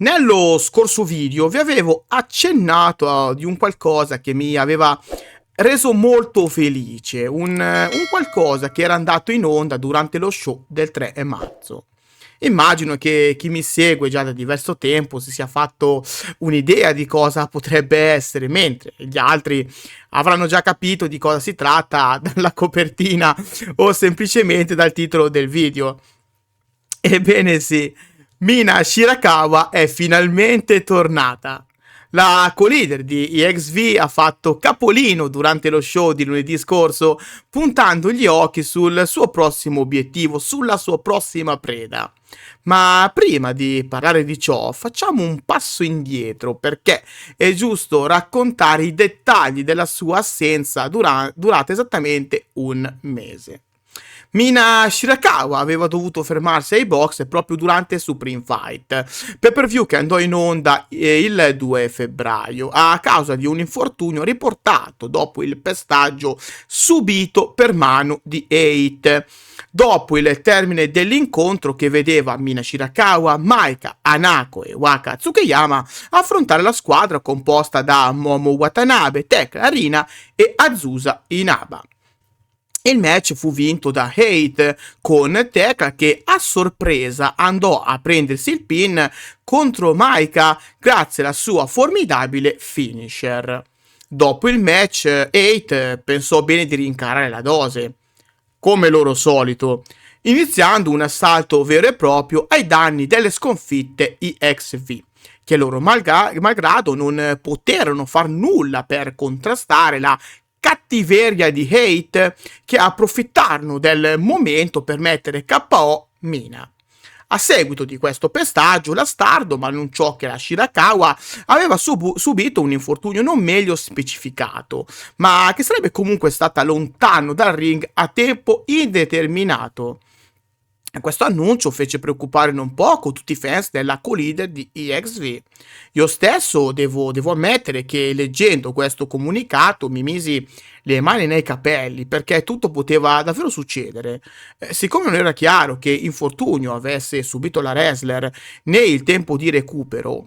Nello scorso video vi avevo accennato di un qualcosa che mi aveva reso molto felice, un qualcosa che era andato in onda durante lo show del 3 marzo. Immagino che chi mi segue già da diverso tempo si sia fatto un'idea di cosa potrebbe essere, mentre gli altri avranno già capito di cosa si tratta dalla copertina o semplicemente dal titolo del video. Ebbene sì, Mina Shirakawa è finalmente tornata. La co-leader di EXV ha fatto capolino durante lo show di lunedì scorso, puntando gli occhi sul suo prossimo obiettivo, sulla sua prossima preda. Ma prima di parlare di ciò, facciamo un passo indietro, perché è giusto raccontare i dettagli della sua assenza durata esattamente un mese. Mina Shirakawa aveva dovuto fermarsi ai box proprio durante Supreme Fight, pay-per-view che andò in onda il 2 febbraio a causa di un infortunio riportato dopo il pestaggio subito per mano di Eight. Dopo il termine dell'incontro che vedeva Mina Shirakawa, Maika, Hanako e Waka Tsukiyama affrontare la squadra composta da Momo Watanabe, Tekla Rina e Azusa Inaba. Il match fu vinto da Hate con Tekla che a sorpresa andò a prendersi il pin contro Maika grazie alla sua formidabile finisher. Dopo il match Hate pensò bene di rincarare la dose, come loro solito, iniziando un assalto vero e proprio ai danni delle sconfitte EXV, che loro malgrado non poterono far nulla per contrastare la cattiveria di Hate, che approfittarono del momento per mettere KO Mina. A seguito di questo pestaggio, la Stardom annunciò che la Shirakawa aveva subito un infortunio non meglio specificato, ma che sarebbe comunque stata lontano dal ring a tempo indeterminato. Questo annuncio fece preoccupare non poco tutti i fans della co-leader di EXV. Io stesso devo ammettere che leggendo questo comunicato mi misi le mani nei capelli, perché tutto poteva davvero succedere. Siccome non era chiaro che infortunio avesse subito la wrestler né il tempo di recupero,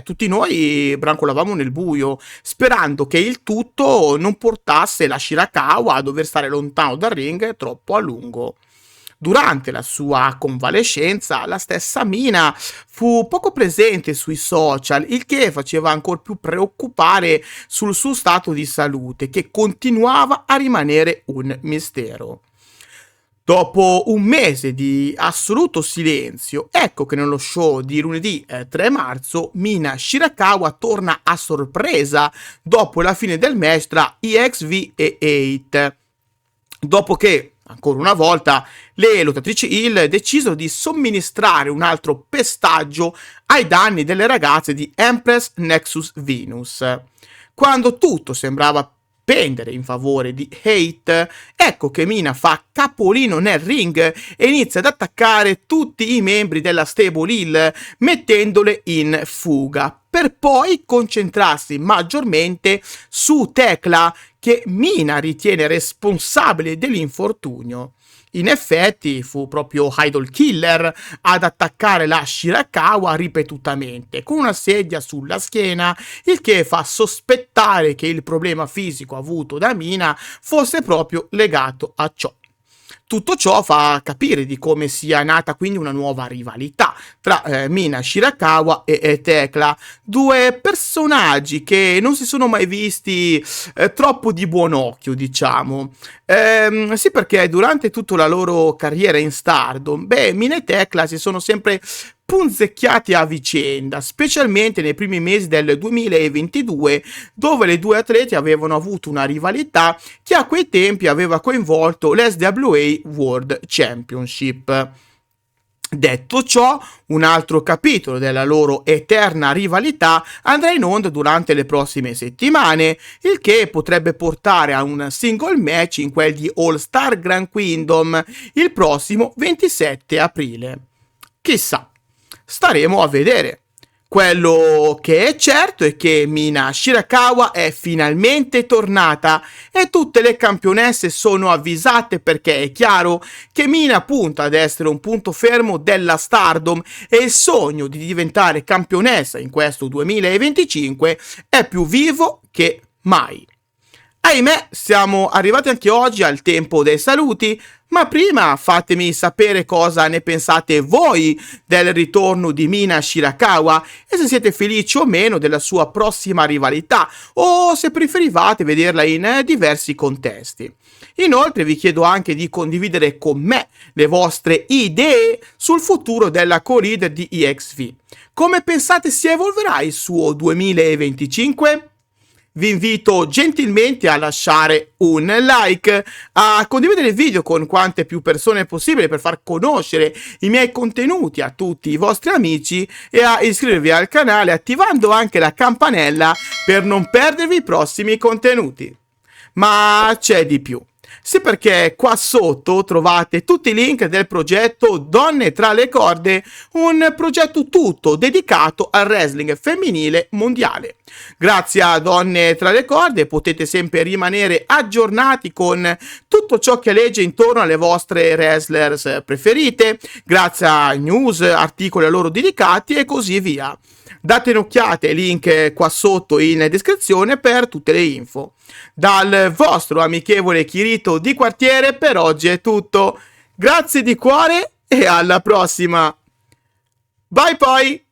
tutti noi brancolavamo nel buio, sperando che il tutto non portasse la Shirakawa a dover stare lontano dal ring troppo a lungo. Durante la sua convalescenza, la stessa Mina fu poco presente sui social, il che faceva ancora più preoccupare sul suo stato di salute, che continuava a rimanere un mistero. Dopo un mese di assoluto silenzio, ecco che nello show di lunedì 3 marzo Mina Shirakawa torna a sorpresa dopo la fine del match tra EXV e Eight. Dopo che, ancora una volta, le lottatrici heel decisero di somministrare un altro pestaggio ai danni delle ragazze di Empress Nexus Venus. Quando tutto sembrava pendere in favore di Hate, ecco che Mina fa capolino nel ring e inizia ad attaccare tutti i membri della stable heel, mettendole in fuga, per poi concentrarsi maggiormente su Tekla, che Mina ritiene responsabile dell'infortunio. In effetti fu proprio Idol Killer ad attaccare la Shirakawa ripetutamente con una sedia sulla schiena, il che fa sospettare che il problema fisico avuto da Mina fosse proprio legato a ciò. Tutto ciò fa capire di come sia nata quindi una nuova rivalità tra Mina Shirakawa e Tekla, due personaggi che non si sono mai visti troppo di buon occhio, diciamo. Sì, perché durante tutta la loro carriera in Stardom, Mina e Tekla si sono sempre punzecchiati a vicenda, specialmente nei primi mesi del 2022, dove le due atleti avevano avuto una rivalità che a quei tempi aveva coinvolto l'SWA World Championship. Detto ciò, un altro capitolo della loro eterna rivalità andrà in onda durante le prossime settimane, il che potrebbe portare a un single match in quel di All Star Grand Kingdom il prossimo 27 aprile. Chissà. Staremo a vedere. Quello che è certo è che Mina Shirakawa è finalmente tornata e tutte le campionesse sono avvisate, perché è chiaro che Mina punta ad essere un punto fermo della Stardom e il sogno di diventare campionessa in questo 2025 è più vivo che mai. Ahimè, siamo arrivati anche oggi al tempo dei saluti, ma prima fatemi sapere cosa ne pensate voi del ritorno di Mina Shirakawa e se siete felici o meno della sua prossima rivalità o se preferivate vederla in diversi contesti. Inoltre vi chiedo anche di condividere con me le vostre idee sul futuro della co-leader di EXV. Come pensate si evolverà il suo 2025? Vi invito gentilmente a lasciare un like, a condividere il video con quante più persone possibile per far conoscere i miei contenuti a tutti i vostri amici e a iscrivervi al canale attivando anche la campanella per non perdervi i prossimi contenuti. Ma c'è di più. Sì, perché qua sotto trovate tutti i link del progetto Donne tra le corde, un progetto tutto dedicato al wrestling femminile mondiale. Grazie a Donne tra le corde potete sempre rimanere aggiornati con tutto ciò che legge intorno alle vostre wrestlers preferite, grazie a news, articoli a loro dedicati e così via. Date un'occhiata ai link qua sotto in descrizione per tutte le info. Dal vostro amichevole Kirito di quartiere per oggi è tutto. Grazie di cuore e alla prossima. Bye poi!